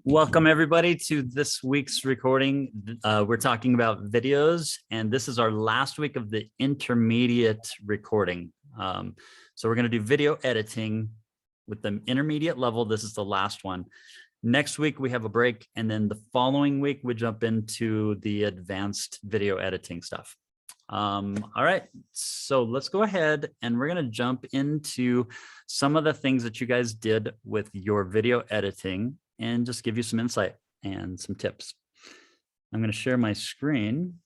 Welcome everybody to this week's recording. We're talking about videos, and this is our last week of the intermediate recording. So we're going to do video editing with the intermediate level. This is the last one. Next week we have a break, and then the following week we jump into the advanced video editing stuff. All right, so let's go ahead and we're going to jump into some of the things that you guys did with your video editing and just give you some insight and some tips. I'm going to share my screen.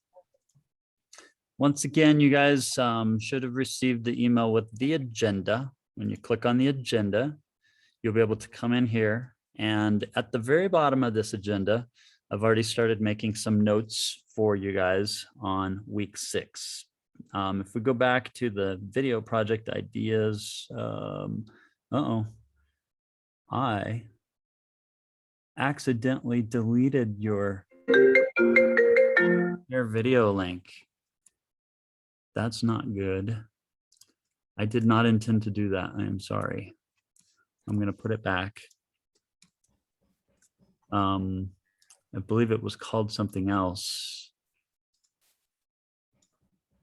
Once again, you guys should have received the email with the agenda. When you click on the agenda, you'll be able to come in here, and at the very bottom of this agenda, I've already started making some notes for you guys on week 6. If we go back to the video project ideas, I accidentally deleted your video link. That's not good. I did not intend to do that. I am sorry. I'm going to put it back. I believe it was called something else.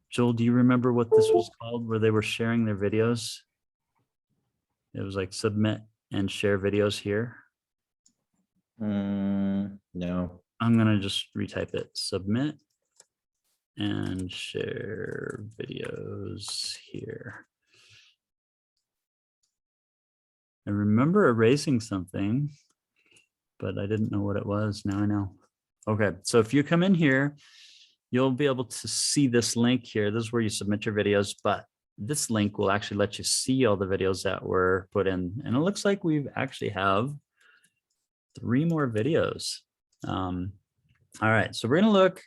Joel, do you remember what this was called, where they were sharing their videos? It was like submit and share videos here. No. I'm going to just retype it. Submit and share videos here. I remember erasing something, but I didn't know what it was. Now I know. Okay, so if you come in here, you'll be able to see this link here. This is where you submit your videos, but this link will actually let you see all the videos that were put in. And it looks like we actually have 3 more videos. All right, so we're gonna look,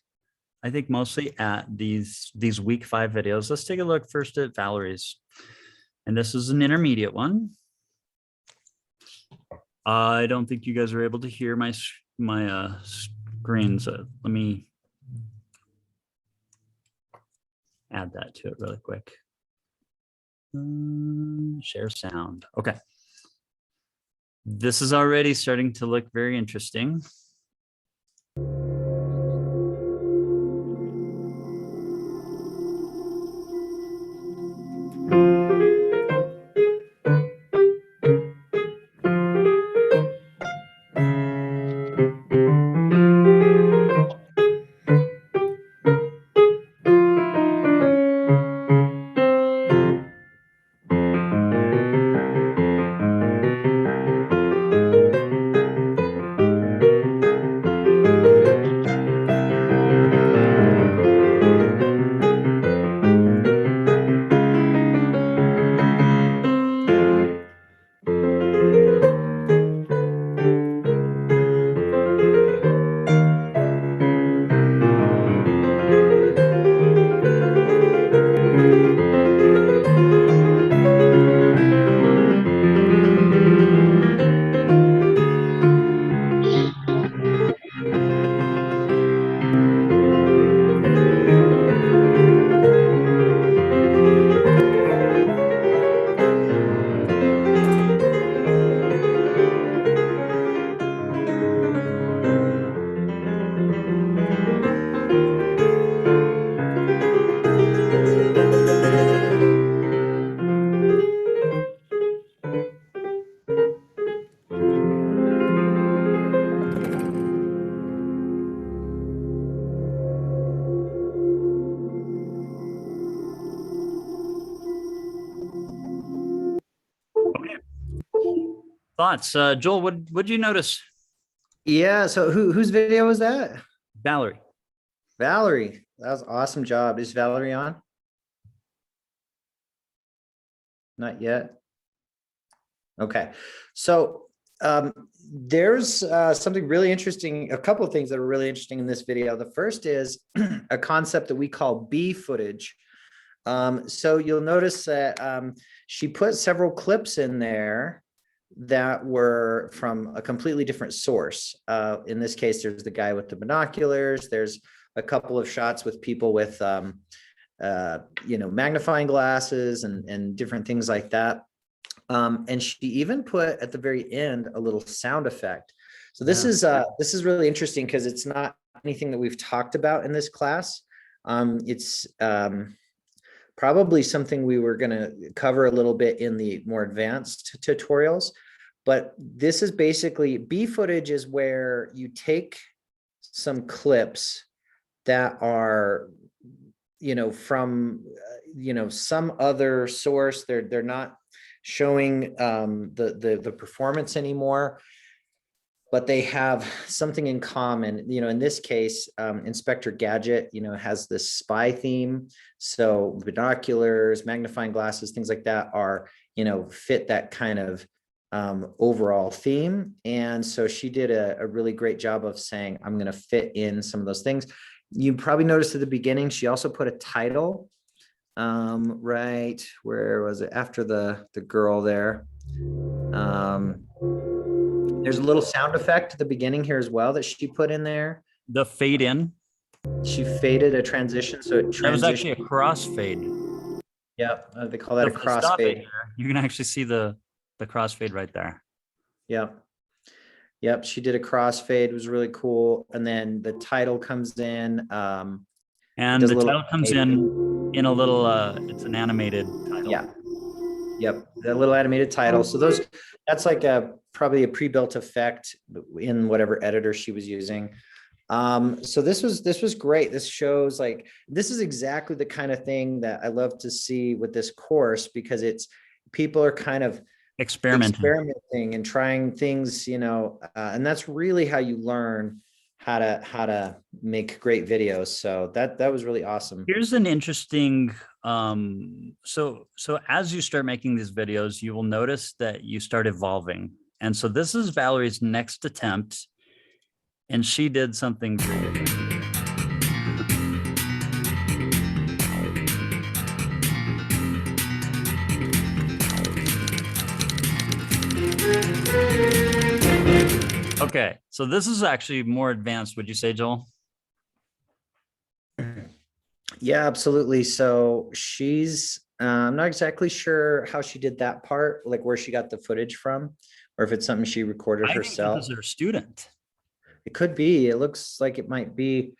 I think, mostly at these week 5 videos. Let's take a look first at Valerie's. And this is an intermediate one. I don't think you guys are able to hear my screen, so let me add that to it really quick. Share sound. Okay. This is already starting to look very interesting. Thoughts, Joel? What'd you notice? Yeah. So whose video was that? Valerie. Valerie. That was an awesome job. Is Valerie on? Not yet. Okay. So there's something really interesting. A couple of things that are really interesting in this video. The first is a concept that we call B footage. So you'll notice that she put several clips in there that were from a completely different source. In this case, there's the guy with the binoculars. There's a couple of shots with people with, magnifying glasses and different things like that. And she even put at the very end a little sound effect. So this is really interesting because it's not anything that we've talked about in this class. It's probably something we were going to cover a little bit in the more advanced tutorials. But this is basically, B footage is where you take some clips that are, from, some other source. They're not showing the performance anymore, but they have something in common. In this case, Inspector Gadget, has this spy theme. So binoculars, magnifying glasses, things like that are, fit that kind of overall theme. And so she did a really great job of saying, I'm going to fit in some of those things. You probably noticed at the beginning, she also put a title, right, where was it? After the girl there. There's a little sound effect at the beginning here as well that she put in there. The fade in. She faded a transition, so it transitioned. That was actually a crossfade. Yeah, they call that a crossfade. You can actually see the crossfade right there. Yep, she did a crossfade. It was really cool. And then the title comes in. And the title comes in a little, it's an animated title. Yeah. Yep, that little animated title. So that's like probably a pre-built effect in whatever editor she was using. So this was great. This shows this is exactly the kind of thing that I love to see with this course, because people are kind of experimenting and trying things, and that's really how you learn how to make great videos. So that was really awesome. Here's an interesting, so as you start making these videos, you will notice that you start evolving. And so this is Valerie's next attempt, and she did something really good. Okay, so this is actually more advanced, would you say, Joel? Yeah, absolutely. So I'm not exactly sure how she did that part, like where she got the footage from, or if it's something she recorded herself. I think this is her student. It could be. It looks like it might be.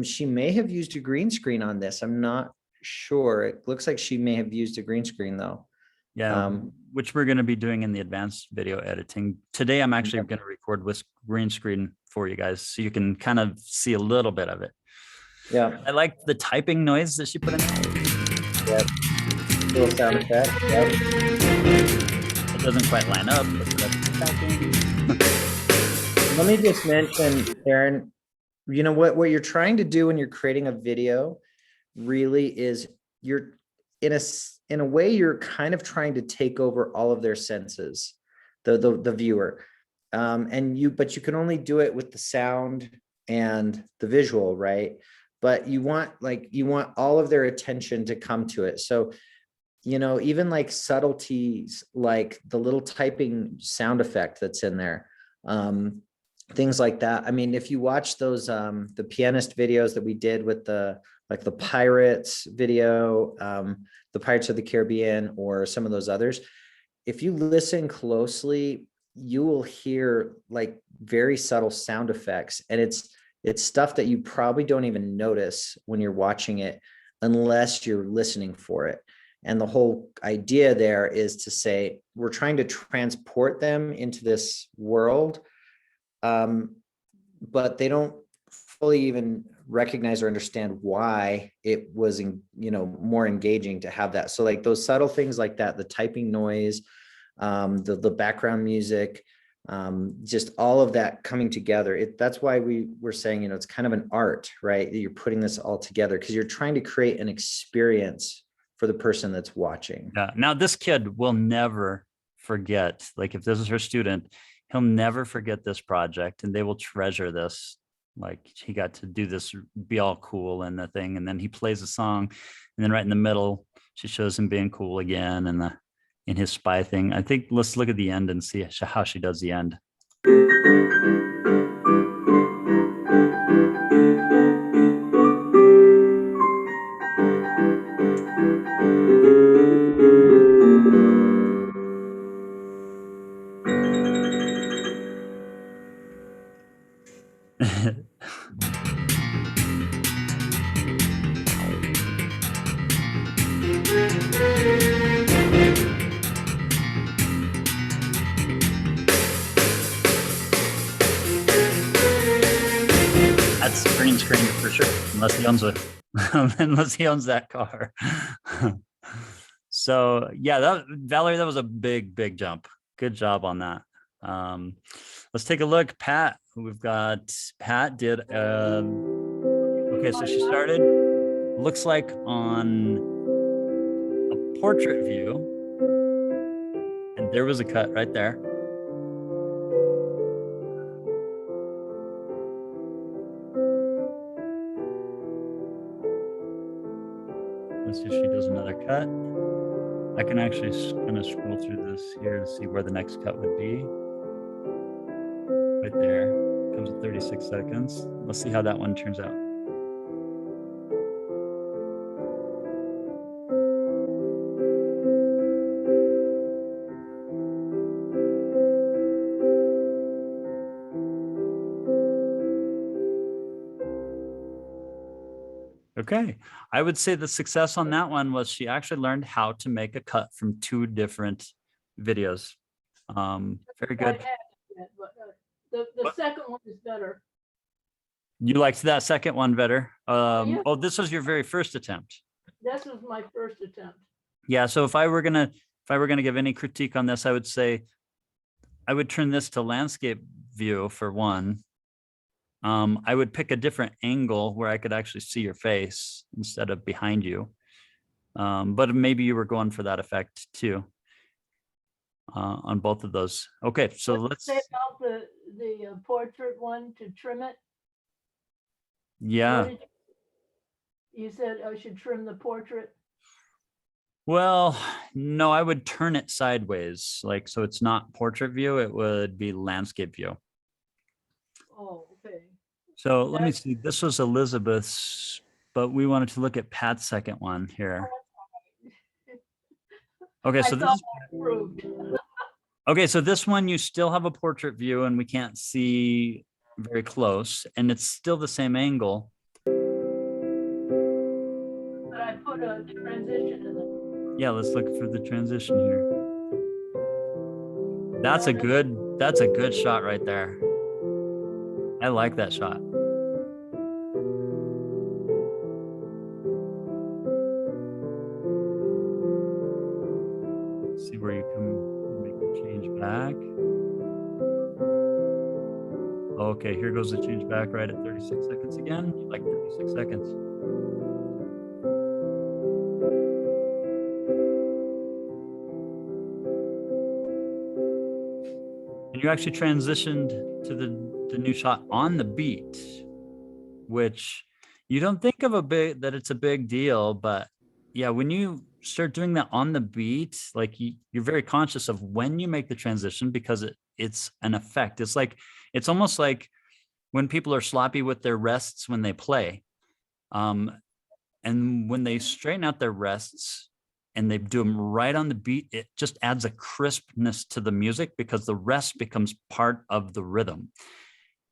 She may have used a green screen on this. I'm not sure. It looks like she may have used a green screen though. Yeah, which we're going to be doing in the advanced video editing. Today, I'm actually going to record with green screen for you guys, so you can kind of see a little bit of it. Yeah. I like the typing noise that she put in there. Yep. Little sound effect. Yep. It doesn't quite line up, but that's typing. Let me just mention, Aaron, what you're trying to do when you're creating a video really is you're in a way, you're kind of trying to take over all of their senses, the viewer. But you can only do it with the sound and the visual, right? But you want all of their attention to come to it. So, even like subtleties, like the little typing sound effect that's in there, things like that. I mean, if you watch those, the pianist videos that we did with the Pirates video, the Pirates of the Caribbean, or some of those others, if you listen closely, you will hear like very subtle sound effects. And it's stuff that you probably don't even notice when you're watching it unless you're listening for it. And the whole idea there is to say, we're trying to transport them into this world, but they don't fully even recognize or understand why it was, more engaging to have that. So like those subtle things like that, the typing noise, the background music, just all of that coming together. That's why we were saying, it's kind of an art, right? You're putting this all together because you're trying to create an experience for the person that's watching. Yeah. Now this kid will never forget, like if this is her student, he'll never forget this project, and they will treasure this. Like he got to do this, be all cool and the thing. And then he plays a song, and then right in the middle, she shows him being cool again and in his spy thing. I think let's look at the end and see how she does the end. That's green screen for sure, unless he owns unless he owns that car. So yeah, Valerie, that was a big jump. Good job on that. Let's take a look. Pat, we've got Pat did okay, so she started, looks like on a portrait view, and there was a cut right there. Let's see if she does another cut. I can actually kind of scroll through this here to see where the next cut would be. Right there, comes at 36 seconds. Let's see how that one turns out. Okay, I would say the success on that one was she actually learned how to make a cut from 2 different videos. Very good. The second one is better. You liked that second one better. Yeah. Oh, this was your very first attempt. This was my first attempt. Yeah, so if I were gonna give any critique on this, I would say I would turn this to landscape view for one. I would pick a different angle where I could actually see your face instead of behind you. But maybe you were going for that effect too on both of those. Okay, so let's say about the portrait one to trim it. Yeah. You said I should trim the portrait. Well, no, I would turn it sideways, like so it's not portrait view, it would be landscape view. Oh, okay. So let me see. This was Elizabeth's, but we wanted to look at Pat's second one here. Okay, so this okay, so this one you still have a portrait view and we can't see very close, and it's still the same angle. But I put a transition in it. Yeah, let's look for the transition here. That's a good shot right there. I like that shot. See where you can make the change back. Okay, here goes the change back right at 36 seconds again. You like 36 seconds. And you actually transitioned to the new shot on the beat, which you don't think of that it's a big deal, but yeah, when you start doing that on the beat, like you're very conscious of when you make the transition because it's an effect. It's almost like when people are sloppy with their rests when they play. And when they straighten out their rests and they do them right on the beat, it just adds a crispness to the music because the rest becomes part of the rhythm.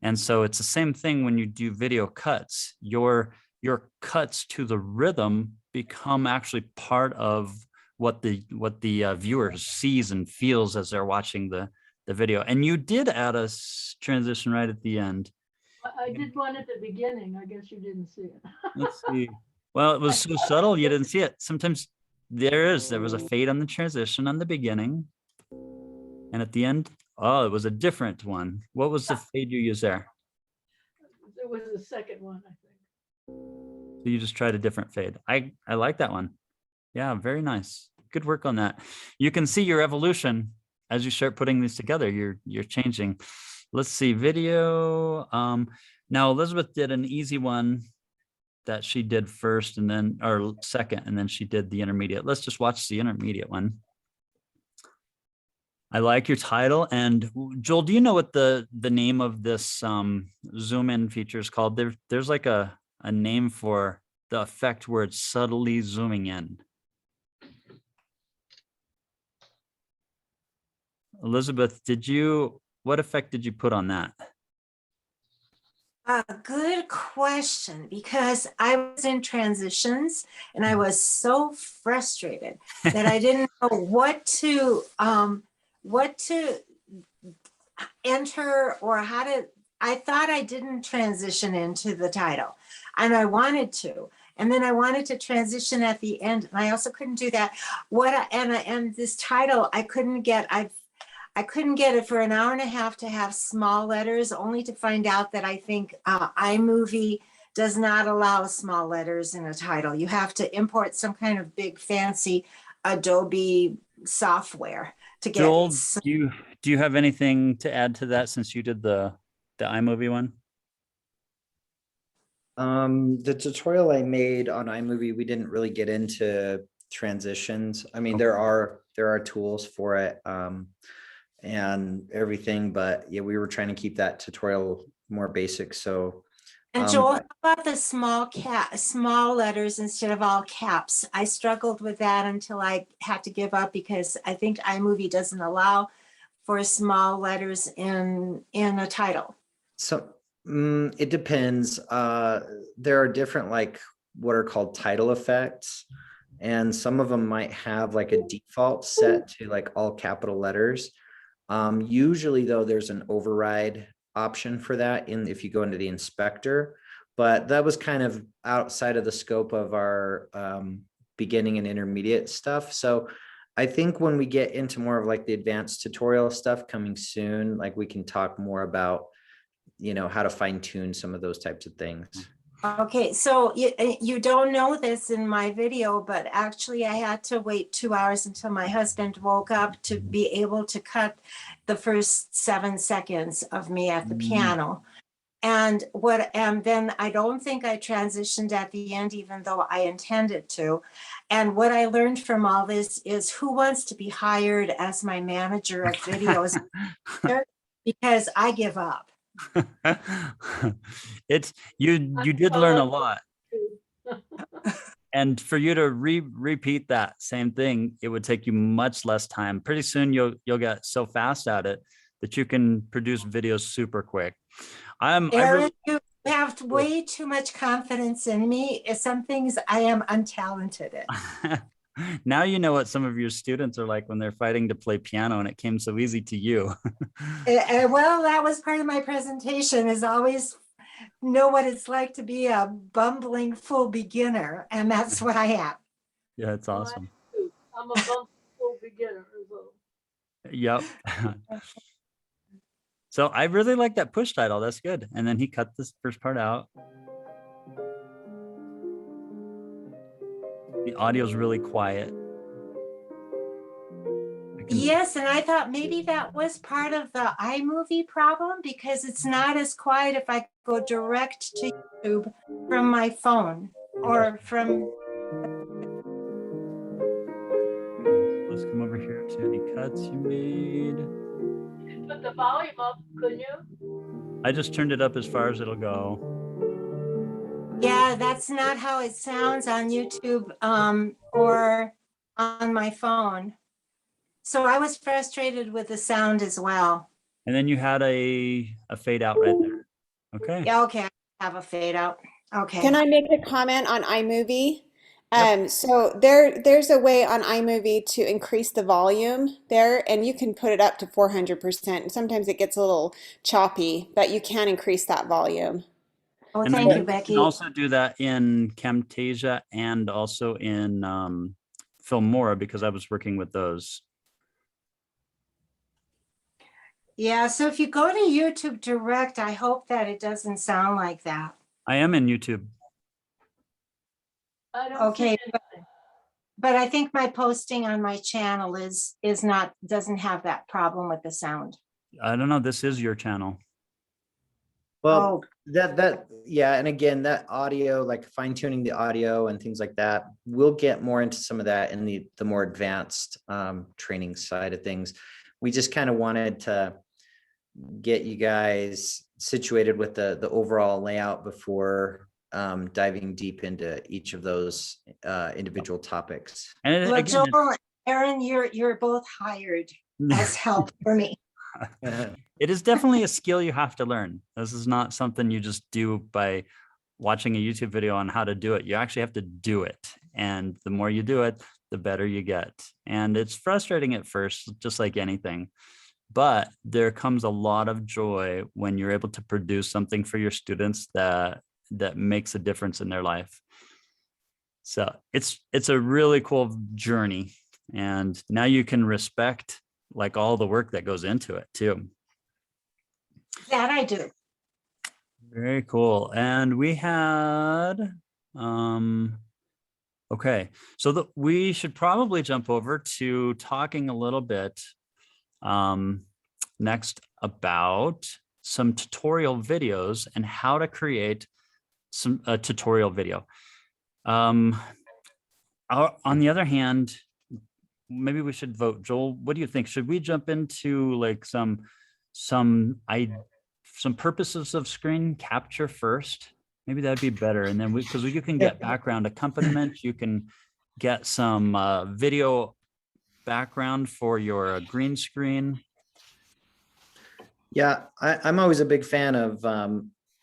And so it's the same thing when you do video cuts. Your cuts to the rhythm become actually part of what the viewer sees and feels as they're watching the video. And you did add a transition right at the end. I did one at the beginning. I guess you didn't see it. Let's see. Well, it was so subtle you didn't see it. Sometimes there was a fade on the transition on the beginning, and at the end, oh, it was a different one. What was the fade you used there? It was the second one, I think. So you just tried a different fade. I like that one. Yeah, very nice. Good work on that. You can see your evolution as you start putting these together. You're changing. Let's see, video. Now Elizabeth did an easy one that she did first and then, or second, and then she did the intermediate. Let's just watch the intermediate one. I like your title. And Joel, do you know what the name of this zoom in feature is called? There's like a name for the effect where it's subtly zooming in. Elizabeth, what effect did you put on that? A good question, because I was in transitions and I was so frustrated that I didn't know what to enter or how to. I thought I didn't transition into the title, and I wanted to. And then I wanted to transition at the end, and I also couldn't do that. And this title I couldn't get. I couldn't get it for an hour and a half to have small letters, only to find out that I think iMovie does not allow small letters in a title. You have to import some kind of big fancy Adobe software to get. Joel, do you have anything to add to that since you did the iMovie one? The tutorial I made on iMovie, we didn't really get into transitions. I mean, there are tools for it. And everything, but yeah, we were trying to keep that tutorial more basic. So, and Joel, how about the small letters instead of all caps? I struggled with that until I had to give up, because I think iMovie doesn't allow for small letters in a title. So it depends. There are different, like what are called title effects, and some of them might have like a default set to like all capital letters. Usually though, there's an override option for that if you go into the inspector, but that was kind of outside of the scope of our beginning and intermediate stuff. So I think when we get into more of like the advanced tutorial stuff coming soon, like we can talk more about, how to fine tune some of those types of things. Okay, so you don't know this in my video, but actually I had to wait 2 hours until my husband woke up to be able to cut the first 7 seconds of me at the piano. And then I don't think I transitioned at the end, even though I intended to. And what I learned from all this is who wants to be hired as my manager of videos, because I give up. You did learn a lot. And for you to repeat that same thing, it would take you much less time. Pretty soon you'll get so fast at it that you can produce videos super quick. Aaron, you have way too much confidence in me. Some things I am untalented at. Now you know what some of your students are like when they're fighting to play piano and it came so easy to you. Well, that was part of my presentation, is always know what it's like to be a bumbling full beginner, and that's what I am. Yeah, it's awesome. I'm a bumbling full beginner as well. Yep. So I really like that push title. That's good. And then he cut this first part out. The audio is really quiet. Yes, and I thought maybe that was part of the iMovie problem, because it's not as quiet if I go direct to YouTube from my phone or from. Let's come over here to any cuts you made. Put the volume up, couldn't you? I just turned it up as far as it'll go. Yeah, that's not how it sounds on YouTube or on my phone. So I was frustrated with the sound as well. And then you had a fade out right there. Okay. Yeah, okay, I have a fade out. Okay. Can I make a comment on iMovie? Yep. So there's a way on iMovie to increase the volume there, and you can put it up to 400%. Sometimes it gets a little choppy, but you can increase that volume. Oh, And thank then you, Becky. can also do that in Camtasia and also in Filmora, because I was working with those. Yeah, so if you go to YouTube Direct, I hope that it doesn't sound like that. I am in YouTube. I don't Okay, see anything. but I think my posting on my channel doesn't have that problem with the sound. I don't know. This is your channel. Well, yeah, and again, that audio, like fine tuning the audio and things like that, we'll get more into some of that in the more advanced training side of things. We just kind of wanted to get you guys situated with the overall layout before diving deep into each of those individual topics. And Look, again, Joel, Aaron, you're both hired as help for me. it is definitely a skill you have to learn. This is not something you just do by watching a YouTube video on how to do it. You actually have to do it. And the more you do it, the better you get. And it's frustrating at first, just like anything. But there comes a lot of joy when you're able to produce something for your students that makes a difference in their life. So it's a really cool journey. And now you can respect like all the work that goes into it too. That I do. Very cool. And we had, okay, so we should probably jump over to talking a little bit next about some tutorial videos and how to create a tutorial video. On the other hand, maybe we should vote. Joel, what do you think? Should we jump into like some purposes of screen capture first? Maybe that'd be better. And then because you can get background accompaniment, you can get some video background for your green screen. Yeah, I'm always a big fan of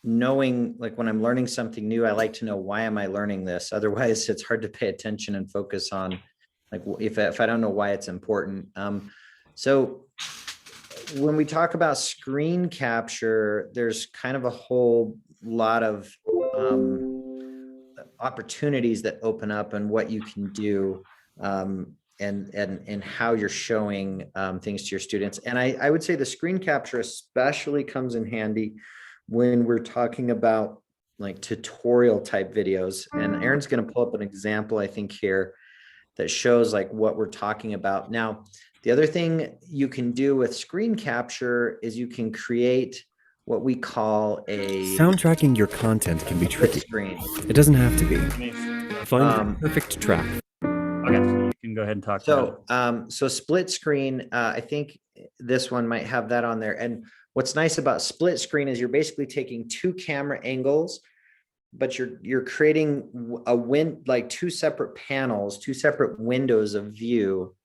knowing, like when I'm learning something new, I like to know, why am I learning this? Otherwise, it's hard to pay attention and focus on, like, if I don't know why it's important. So when we talk about screen capture, there's kind of a whole lot of opportunities that open up and what you can do, and how you're showing things to your students. And I would say the screen capture especially comes in handy when we're talking about like tutorial type videos. And Aaron's going to pull up an example, I think, here that shows like what we're talking about. Now, the other thing you can do with screen capture is you can create what we call a Soundtracking your content can be tricky. screen. It doesn't have to be. Find the perfect track. Okay, you can go ahead and talk about it. So split screen, I think this one might have that on there. And what's nice about split screen is you're basically taking two camera angles, but you're creating like two separate panels, two separate windows of view.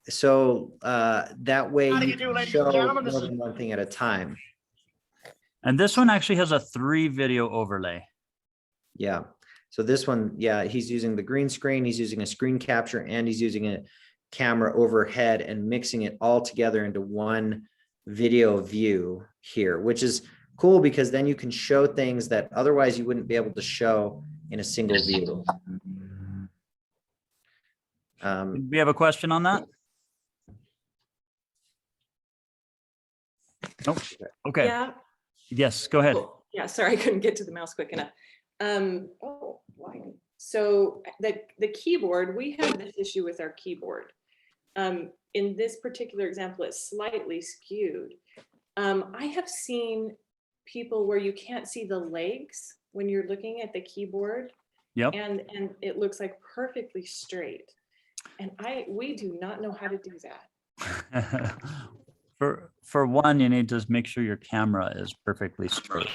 So that way you can show more than one thing at a time. And this one actually has a 3 video overlay. Yeah. So this one, yeah, he's using the green screen, he's using a screen capture, and he's using a camera overhead and mixing it all together into one video view here, which is cool because then you can show things that otherwise you wouldn't be able to show in a single view. We have a question on that? Nope. Okay. Yeah. Yes, go ahead. Cool. Yeah, sorry, I couldn't get to the mouse quick enough. Why? So the keyboard, we have this issue with our keyboard. In this particular example, it's slightly skewed. I have seen people where you can't see the legs when you're looking at the keyboard. Yep. And it looks like perfectly straight. And we do not know how to do that. For one, you need to make sure your camera is perfectly straight.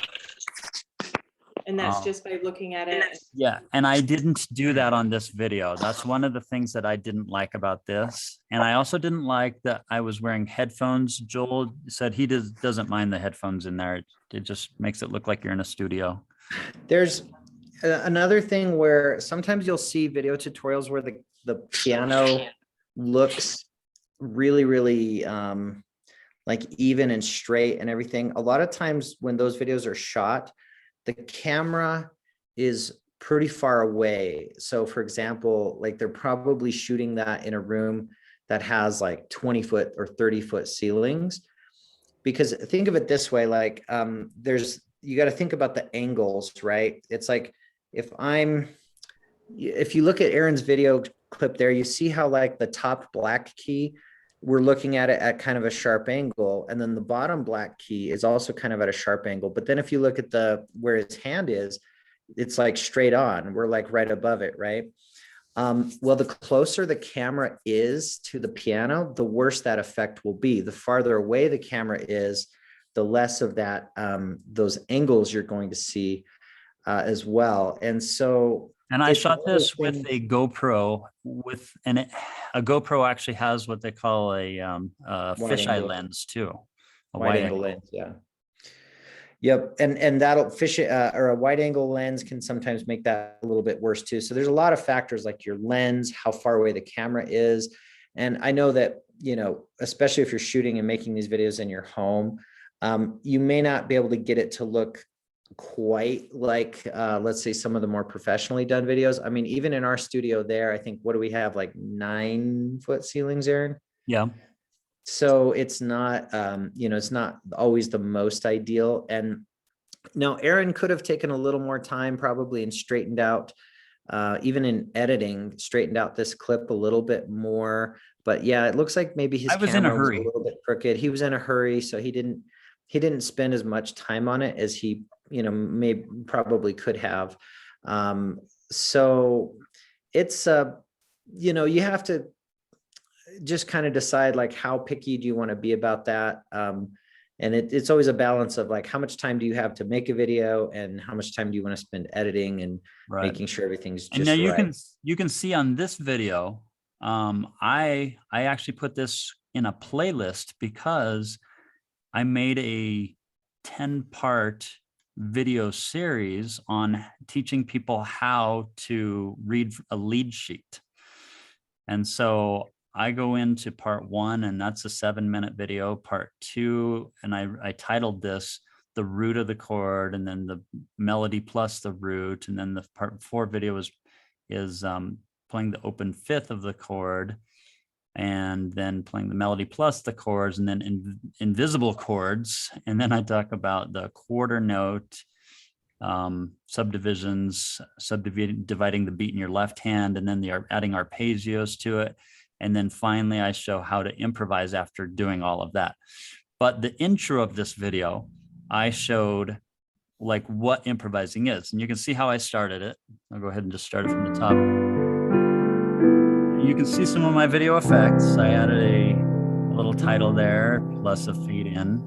And that's just by looking at it. Yeah, and I didn't do that on this video. That's one of the things that I didn't like about this. And I also didn't like that I was wearing headphones. Joel said he doesn't mind the headphones in there. It just makes it look like you're in a studio. There's another thing where sometimes you'll see video tutorials where the piano looks really, really like even and straight and everything. A lot of times when those videos are shot, the camera is pretty far away. So for example, like they're probably shooting that in a room that has like 20-foot or 30-foot ceilings. Because think of it this way, like you got to think about the angles, right? It's like if you look at Aaron's video clip there, you see how like the top black key, we're looking at it at kind of a sharp angle. And then the bottom black key is also kind of at a sharp angle. But then if you look at where his hand is, it's like straight on. We're like right above it, right? Well, the closer the camera is to the piano, the worse that effect will be. The farther away the camera is, the less of that, those angles you're going to see as well. And so, and I shot this with a GoPro a GoPro actually has what they call a fisheye lens too. A wide angle lens, yeah. Yep, and that'll fish it, or a wide angle lens can sometimes make that a little bit worse too. So there's a lot of factors like your lens, how far away the camera is. And I know that, you know, especially if you're shooting and making these videos in your home, you may not be able to get it to look quite like, let's say some of the more professionally done videos. I mean, even in our studio there, I think, what do we have, like 9-foot ceilings, Aaron? Yeah. So it's not, you know, it's not always the most ideal. And now Aaron could have taken a little more time probably and straightened out, even in editing, straightened out this clip a little bit more. But yeah, it looks like maybe his I was in a camera was hurry. a little bit crooked. He was in a hurry, so he didn't spend as much time on it as he, you know, probably could have. So it's, you know, you have to just kind of decide like how picky do you want to be about that. And it's always a balance of like, how much time do you have to make a video and how much time do you want to spend editing and making sure everything's just and now right. you can see on this video, I actually put this in a playlist because I made a 10-part video series on teaching people how to read a lead sheet. And so I go into part 1, and that's a 7-minute video. Part 2, and I titled this "The Root of the Chord," and then the melody plus the root, and then the part 4 video is playing the open fifth of the chord, and then playing the melody plus the chords, and then invisible chords. And then I talk about the quarter note, subdivisions, dividing the beat in your left hand, and then adding arpeggios to it. And then finally, I show how to improvise after doing all of that. But the intro of this video, I showed like what improvising is. And you can see how I started it. I'll go ahead and just start it from the top. You can see some of my video effects. I added a little title there, plus a fade in.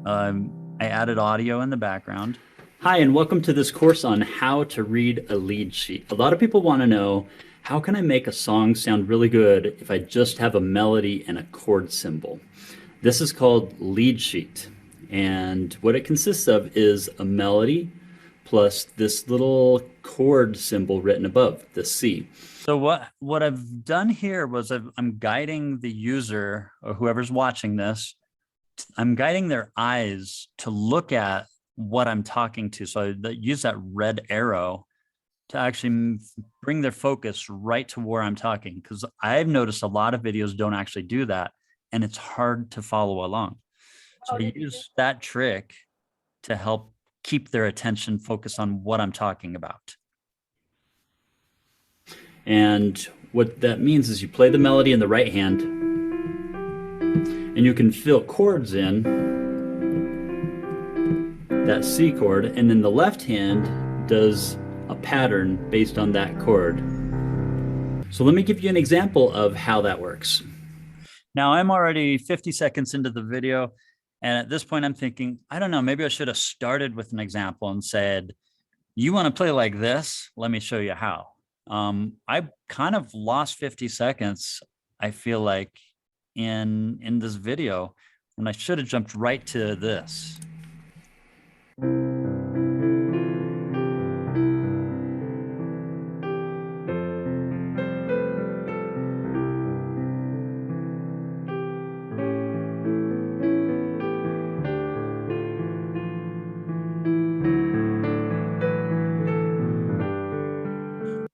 I added audio in the background. Hi, and welcome to this course on how to read a lead sheet. A lot of people want to know, how can I make a song sound really good if I just have a melody and a chord symbol? This is called lead sheet. And what it consists of is a melody plus this little chord symbol written above, the C. So what I've done here was I'm guiding the user or whoever's watching this, I'm guiding their eyes to look at what I'm talking to. So I use that red arrow to actually bring their focus right to where I'm talking, because I've noticed a lot of videos don't actually do that, and it's hard to follow along. So I use that trick to help keep their attention focused on what I'm talking about. And what that means is you play the melody in the right hand, and you can fill chords in that C chord, and then the left hand does a pattern based on that chord. So let me give you an example of how that works. Now I'm already 50 seconds into the video, and at this point I'm thinking, I don't know, maybe I should have started with an example and said, you want to play like this? Let me show you how. I kind of lost 50 seconds, I feel like, in this video, when I should have jumped right to this.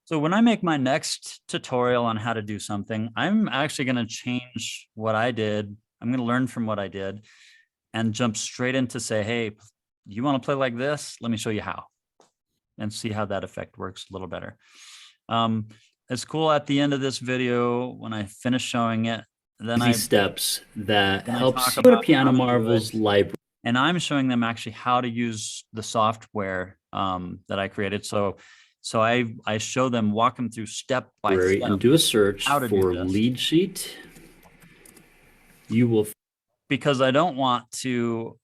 So when I make my next tutorial on how to do something, I'm actually going to change what I did. I'm going to learn from what I did and jump straight into say, hey, you want to play like this? Let me show you how, and see how that effect works a little better. It's cool at the end of this video, when I finish showing it, then I steps that helps go to Piano Marvel's library. And I'm showing them actually how to use the software that I created. So I show them, walk them through step by step, and do a search for lead sheet. You will, because I don't want to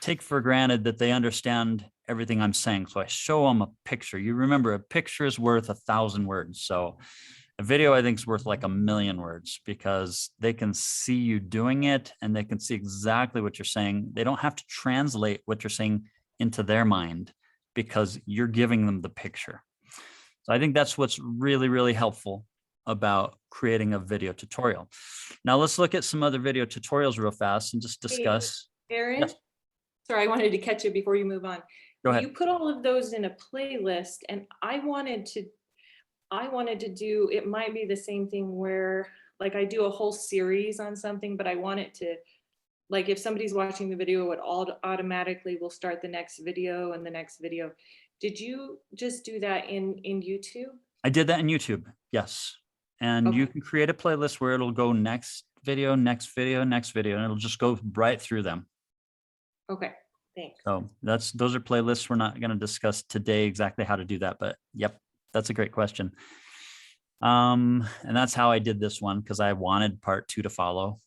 take for granted that they understand everything I'm saying. So I show them a picture. You remember, a picture is worth 1,000 words. So A video, I think, is worth like 1,000,000 words because they can see you doing it and they can see exactly what you're saying. They don't have to translate what you're saying into their mind because you're giving them the picture. So I think that's what's really, really helpful about creating a video tutorial. Now let's look at some other video tutorials real fast and just discuss. Aaron, Yes. sorry, I wanted to catch you before you move on. Go ahead. You put all of those in a playlist, and I wanted to do, it might be the same thing where like I do a whole series on something, but I want it to, like if somebody's watching the video, it all automatically will start the next video and the next video. Did you just do that in YouTube? I did that in YouTube, yes. And you Okay. can create a playlist where it'll go next video, next video, next video, and it'll just go right through them. Okay, thanks. So those are playlists. We're not going to discuss today exactly how to do that, but yep, that's a great question. And that's how I did this one because I wanted part 2 to follow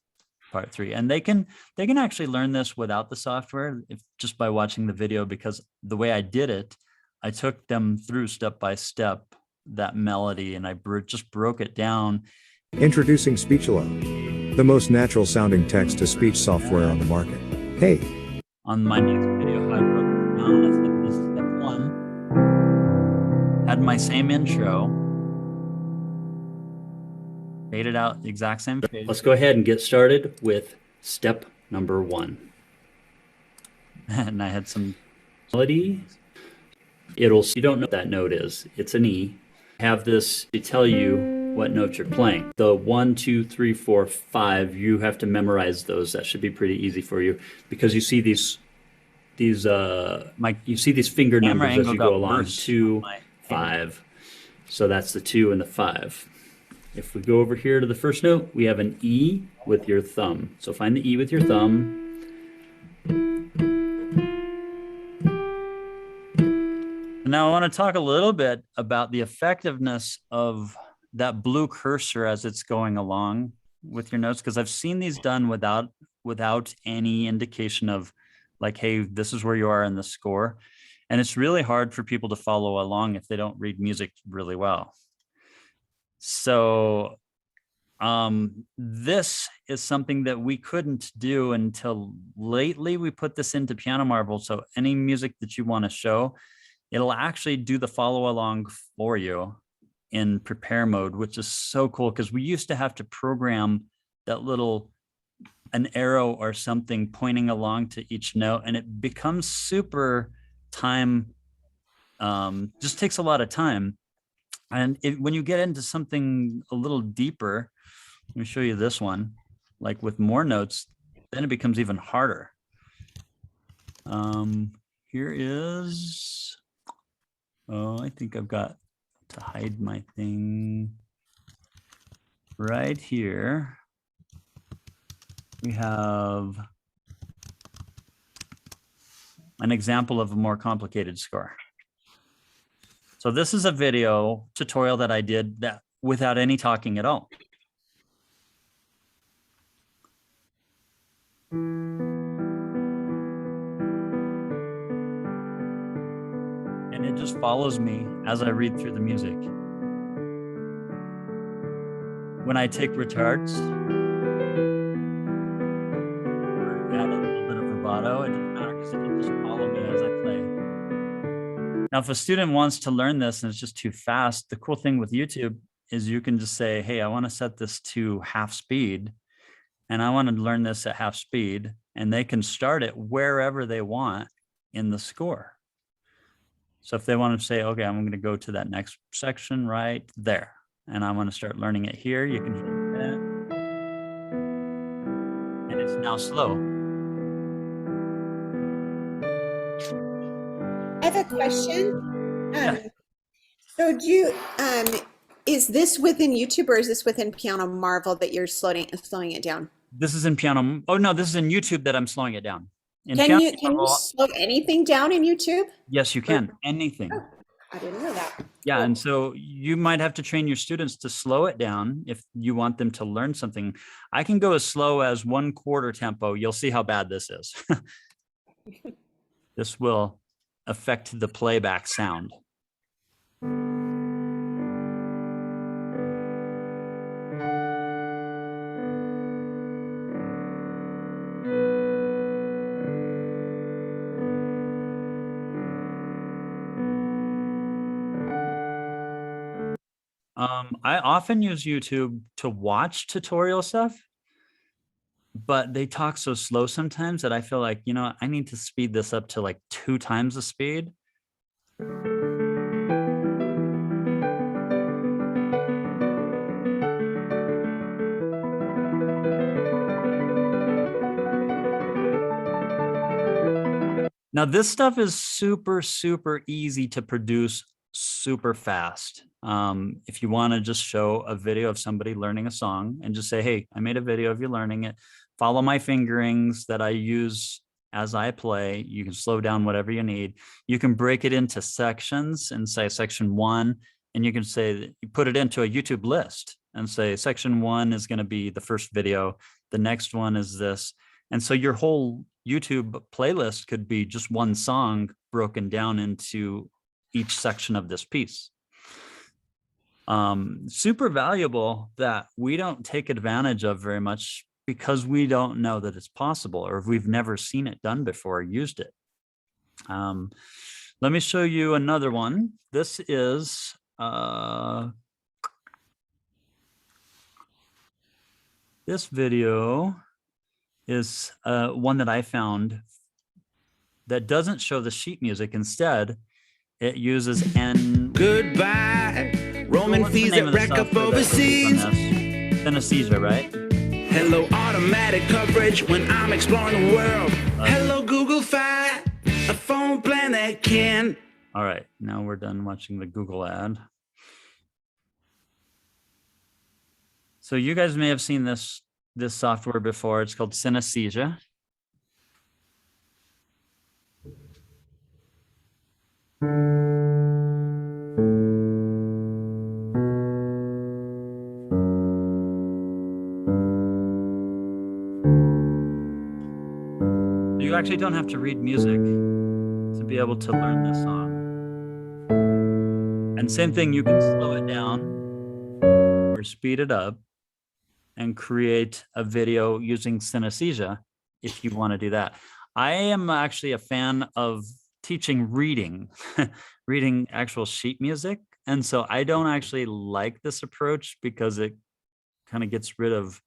part 3. And they can actually learn this without the software just by watching the video, because the way I did it, I took them through step by step that melody and I just broke it down. Introducing Speechalo, the most natural sounding text-to-speech software on the market. Hey. On my next video, I broke it down. I said this is step 1. Had my same intro. Faded out the exact same fade. Let's go ahead and get started with step number 1. And I had some melody. You don't know what that note is. It's an E. Have this to tell you what notes you're playing. The 1, 2, 3, 4, 5, you have to memorize those. That should be pretty easy for you because you see these finger numbers as you go along. 2, 5. So that's the 2 and the 5. If we go over here to the first note, we have an E with your thumb. So find the E with your thumb. Now I want to talk a little bit about the effectiveness of that blue cursor as it's going along with your notes, because I've seen these done without any indication of like, hey, this is where you are in the score. And it's really hard for people to follow along if they don't read music really well. So this is something that we couldn't do until lately. We put this into Piano Marvel. So any music that you want to show, it'll actually do the follow along for you in prepare mode, which is so cool because we used to have to program that an arrow or something pointing along to each note, and it becomes super time, just takes a lot of time. And when you get into something a little deeper, let me show you this one, like with more notes, then it becomes even harder. Here is, I think I've got to hide my thing right here. We have an example of a more complicated score. So this is a video tutorial that I did that without any talking at all. And it just follows me as I read through the music. When I take retards, or add a little bit of vibrato, it doesn't matter because it can just follow me as I play. Now, if a student wants to learn this and it's just too fast, the cool thing with YouTube is you can just say, hey, I want to set this to half speed, and I want to learn this at half speed, and they can start it wherever they want in the score. So if they want to say, okay, I'm going to go to that next section right there, and I want to start learning it here, you can do that. And it's now slow. I have a question. Yeah. So do you, is this within YouTube or is this within Piano Marvel that you're slowing it down? This is in Piano. Oh no, this is in YouTube that I'm slowing it down. In Can Piano you Marvel, slow anything down in YouTube? yes, you can. Anything. Oh, I didn't know that. Yeah, Cool. and so you might have to train your students to slow it down if you want them to learn something. I can go as slow as 1/4 tempo. You'll see how bad this is. This will affect the playback sound. I often use YouTube to watch tutorial stuff, but they talk so slow sometimes that I feel like, you know, I need to speed this up to like 2 times the speed. Now, this stuff is super, super easy to produce super fast. If you want to just show a video of somebody learning a song and just say, hey, I made a video of you learning it, follow my fingerings that I use as I play. You can slow down whatever you need. You can break it into sections and say section 1, and you can say that you put it into a YouTube list and say section 1 is going to be the first video. The next one is this. And so your whole YouTube playlist could be just one song broken down into each section of this piece. Super valuable that we don't take advantage of very much because we don't know that it's possible, or if we've never seen it done before or used it. Let me show you another one. This is this video is one that I found that doesn't show the sheet music. Instead, it uses Goodbye, Roman fees that rack up overseas. Synesthesia, right? Hello, automatic coverage when I'm exploring the world. Hello, Google Fi, a phone plan that can. All right, now we're done watching the Google ad. So you guys may have seen this software before. It's called Synesthesia. You actually don't have to read music to be able to learn this song. And same thing, you can slow it down or speed it up and create a video using Synesthesia if you want to do that. I am actually a fan of teaching reading, reading actual sheet music. And so I don't actually like this approach because it kind of gets rid of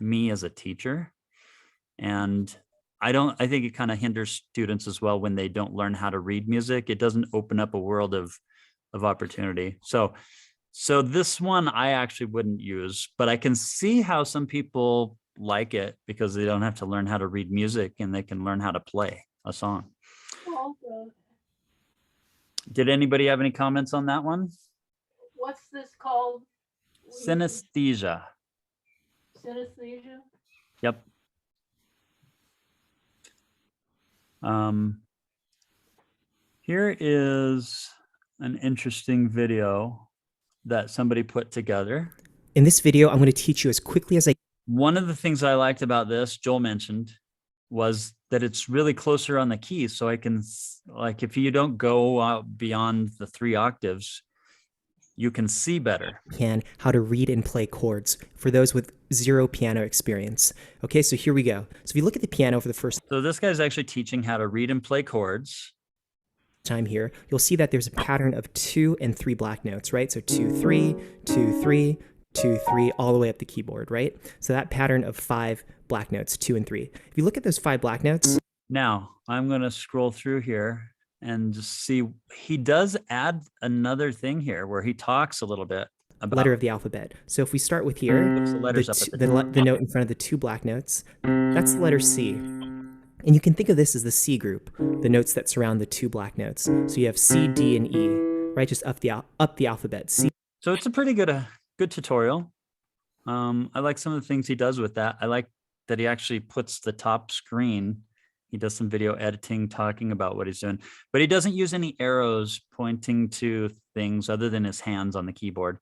me as a teacher. And I think it kind of hinders students as well when they don't learn how to read music. It doesn't open up a world of opportunity. So this one I actually wouldn't use, but I can see how some people like it because they don't have to learn how to read music and they can learn how to play a song. Okay. Did anybody have any comments on that one? What's this called? Synesthesia. Synesthesia? Yep. Here is an interesting video that somebody put together. In this video, I'm going to teach you as quickly as I. One of the things I liked about this, Joel mentioned, was that it's really closer on the keys. So I can, like, if you don't go out beyond the 3 octaves, you can see better. How to read and play chords for those with 0 piano experience. Okay, so here we go. So if you look at the piano for the first So this guy's actually teaching how to read and play chords. time here, you'll see that there's a pattern of 2 and 3 black notes, right? So 2, 3, 2, 3, 2, 3, all the way up the keyboard, right? So that pattern of 5 black notes, 2 and 3. If you look at those 5 black notes. Now I'm going to scroll through here and just see, he does add another thing here where he talks a little bit about letter of the alphabet. So if we start with here, the note in front of the 2 black notes, that's the letter C. And you can think of this as the C group, the notes that surround the 2 black notes. So you have C, D, and E, right? Just up the alphabet. C. So it's a pretty good tutorial. I like some of the things he does with that. I like that he actually puts the top screen. He does some video editing, talking about what he's doing, but he doesn't use any arrows pointing to things other than his hands on the keyboard.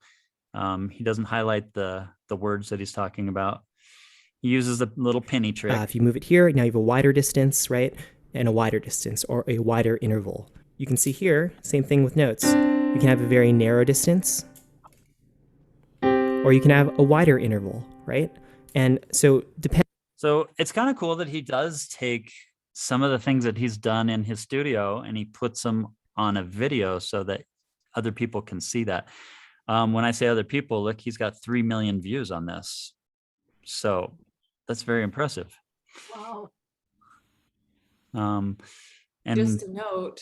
He doesn't highlight the words that he's talking about. He uses a little penny trick. If you move it here, now you have a wider distance, right? And a wider distance or a wider interval. You can see here, same thing with notes. You can have a very narrow distance or you can have a wider interval, right? And so So it's kind of cool that he does take some of the things that he's done in his studio and he puts them on a video so that other people can see that. When I say other people, look, he's got 3 million views on this. So that's very impressive. Wow. And Just a note,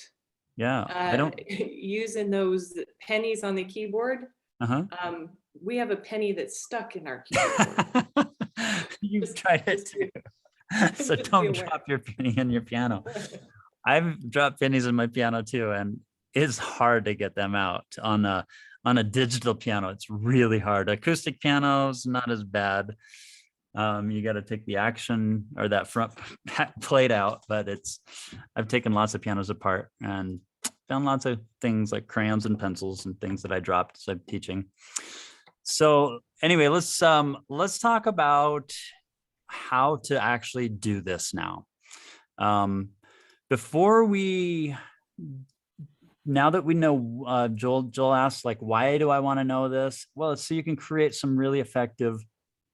yeah, I don't. using those pennies on the keyboard, Uh-huh. we have a penny that's stuck in our keyboard. You've tried it too. So just be don't aware. drop your penny in your piano. I've dropped pennies in my piano too, and it's hard to get them out on a digital piano. It's really hard. Acoustic piano's not as bad. You got to take the action or that front plate out, but I've taken lots of pianos apart and found lots of things like crayons and pencils and things that I dropped as I'm teaching. So anyway, let's talk about how to actually do this now. Now that we know, Joel asked, like, why do I want to know this? Well, it's so you can create some really effective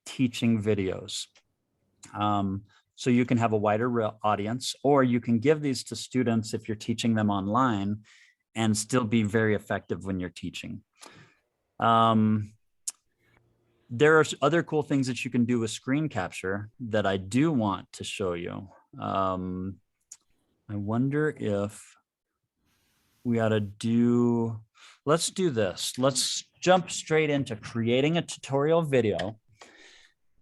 teaching videos. So you can have a wider audience, or you can give these to students if you're teaching them online and still be very effective when you're teaching. There are other cool things that you can do with screen capture that I do want to show you. I wonder if we ought to let's do this. Let's jump straight into creating a tutorial video.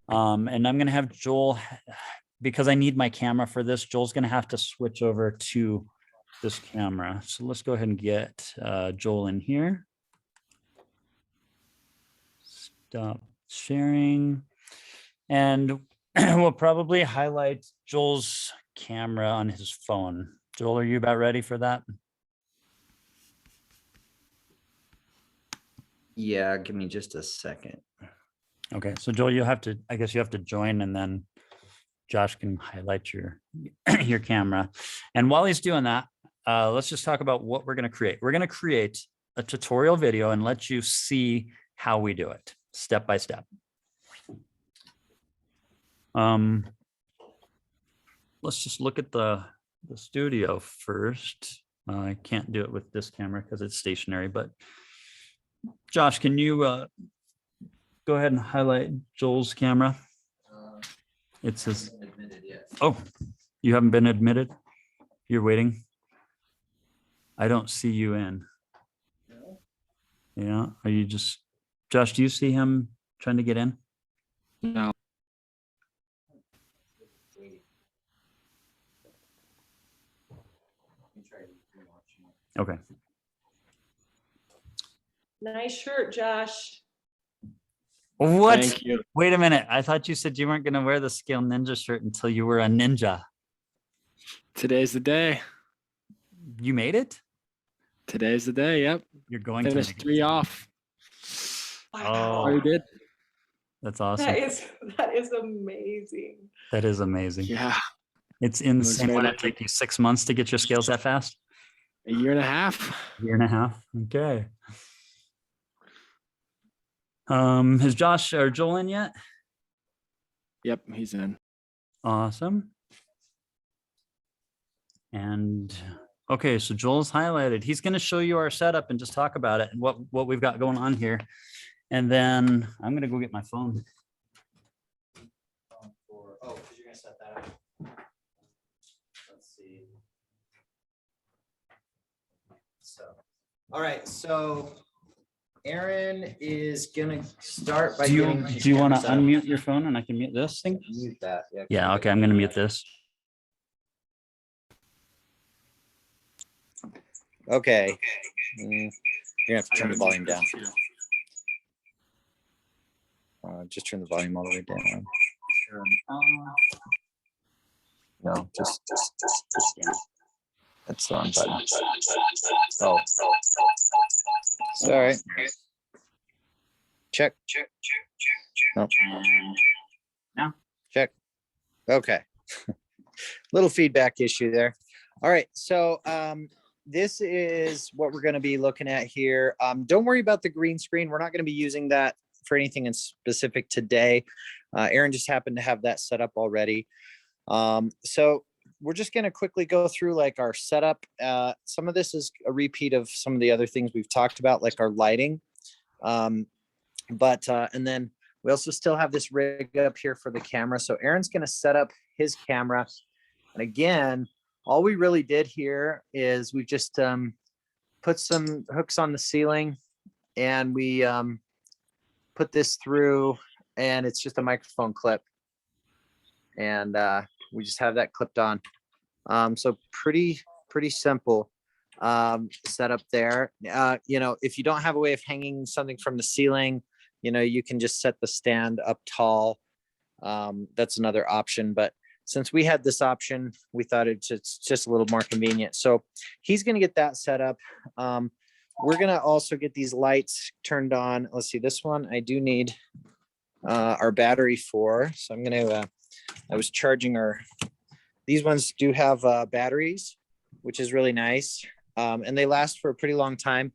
And I'm gonna have Joel, because I need my camera for this, Joel's gonna have to switch over to this camera. So let's go ahead and get Joel in here. Stop sharing. And we'll probably highlight Joel's camera on his phone. Joel, are you about ready for that? Yeah, give me just a second. Okay, so Joel, I guess you have to join, and then Josh can highlight your your camera. And while he's doing that, let's just talk about what we're going to create. We're going to create a tutorial video and let you see how we do it step by step. Let's just look at the studio first. I can't do it with this camera because it's stationary, but Josh, can you go ahead and highlight Joel's camera? It says, oh, you haven't been admitted? You're waiting? I don't see you in. Yeah, are you just, Josh, do you see him trying to get in? No. Okay. Nice shirt, Josh. What? Thank you. Wait a minute. I thought you said you weren't going to wear the Scale Ninja shirt until you were a ninja. Today's the day. You made it? Today's the day. Yep. You're going Finished to 3 off. Oh, Already did. that's awesome. That is amazing. That is amazing. Yeah. It's insane. very Would it lucky. take you 6 months to get your scales that fast? A year and a half. Year and a half. Okay. Has Josh or Joel in yet? Yep, he's in. Awesome. And okay, so Joel's highlighted. He's going to show you our setup and just talk about it and what we've got going on here. And then I'm going to go get my phone. Oh, because you're going to set that up. Let's see. So, all right. So Aaron is going to start by do you want to unmute your phone and I can mute this thing? Mute that. Yeah. Okay. I'm going to mute this. Okay. You're gonna have to turn the volume down. Just turn the volume all the way down. No, just down. That's the wrong button. Oh. Sorry. Check. No. Now. Check. Okay. Little feedback issue there. All right. So this is what we're going to be looking at here. Don't worry about the green screen. We're not going to be using that for anything in specific today. Aaron just happened to have that set up already. So we're just going to quickly go through like our setup. Some of this is a repeat of some of the other things we've talked about, like our lighting. And then we also still have this rig up here for the camera. So Aaron's going to set up his camera. And again, all we really did here is we just put some hooks on the ceiling, and we put this through, and it's just a microphone clip. And we just have that clipped on. So pretty simple setup there. If you don't have a way of hanging something from the ceiling, you can just set the stand up tall. That's another option, but since we had this option, we thought it's just a little more convenient. So he's going to get that set up. We're going to also get these lights turned on. Let's see, this one I do need our battery for. So I'm going to, I was charging these ones do have batteries, which is really nice. And they last for a pretty long time.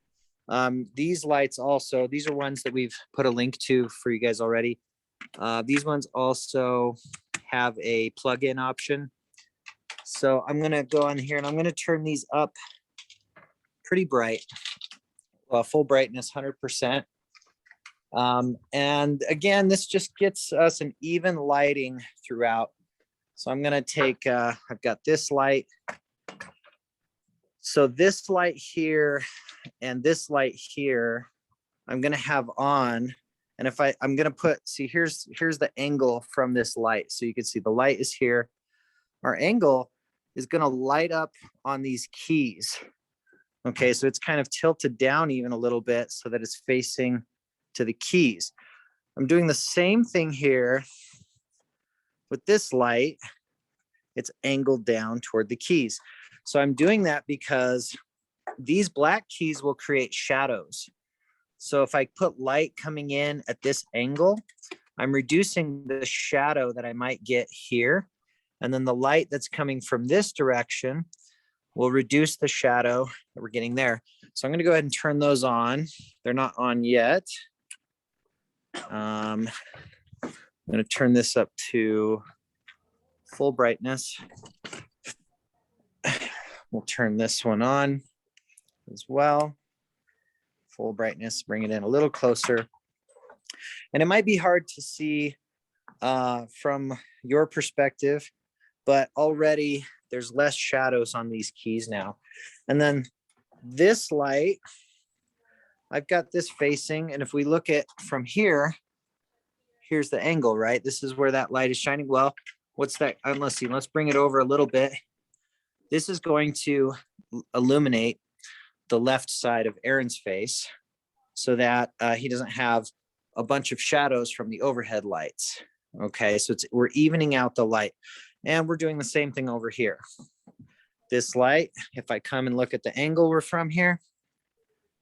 These lights also, these are ones that we've put a link to for you guys already. These ones also have a plug-in option. So I'm going to go on here and I'm going to turn these up pretty bright. Full brightness, 100%. And again, this just gets us an even lighting throughout. So I'm going to take, I've got this light. So this light here and this light here, I'm going to have on. And if I'm going to put, see, here's the angle from this light. So you can see the light is here. Our angle is going to light up on these keys. Okay, so it's kind of tilted down even a little bit so that it's facing to the keys. I'm doing the same thing here with this light. It's angled down toward the keys. So I'm doing that because these black keys will create shadows. So if I put light coming in at this angle, I'm reducing the shadow that I might get here. And then the light that's coming from this direction will reduce the shadow that we're getting there. So I'm going to go ahead and turn those on. They're not on yet. I'm going to turn this up to full brightness. We'll turn this one on as well. Full brightness, bring it in a little closer. And it might be hard to see from your perspective, but already there's less shadows on these keys now. And then this light, I've got this facing, and if we look at from here, here's the angle, right? This is where that light is shining. Well, what's that? Let's see, let's bring it over a little bit. This is going to illuminate the left side of Aaron's face so that he doesn't have a bunch of shadows from the overhead lights. Okay, so we're evening out the light, and we're doing the same thing over here. This light, if I come and look at the angle we're from here,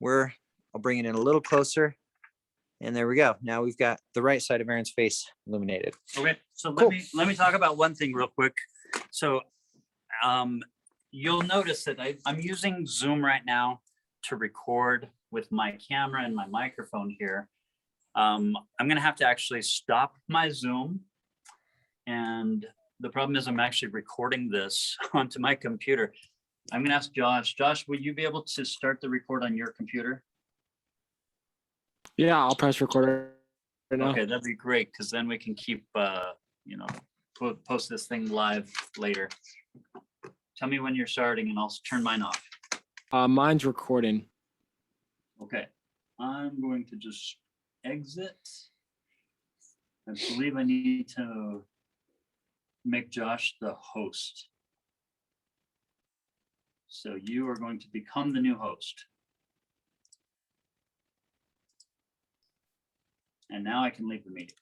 I'll bring it in a little closer, and there we go. Now we've got the right side of Aaron's face illuminated. Okay, so Cool. let me talk about one thing real quick. So you'll notice that I'm using Zoom right now to record with my camera and my microphone here. I'm going to have to actually stop my Zoom. And the problem is I'm actually recording this onto my computer. I'm going to ask Josh. Josh, would you be able to start the record on your computer? Yeah, I'll press record right now. Okay, that'd be great, because then we can keep, post this thing live later. Tell me when you're starting and I'll turn mine off. Mine's recording. Okay, I'm going to just exit. I believe I need to make Josh the host. So you are going to become the new host. And now I can leave the meeting.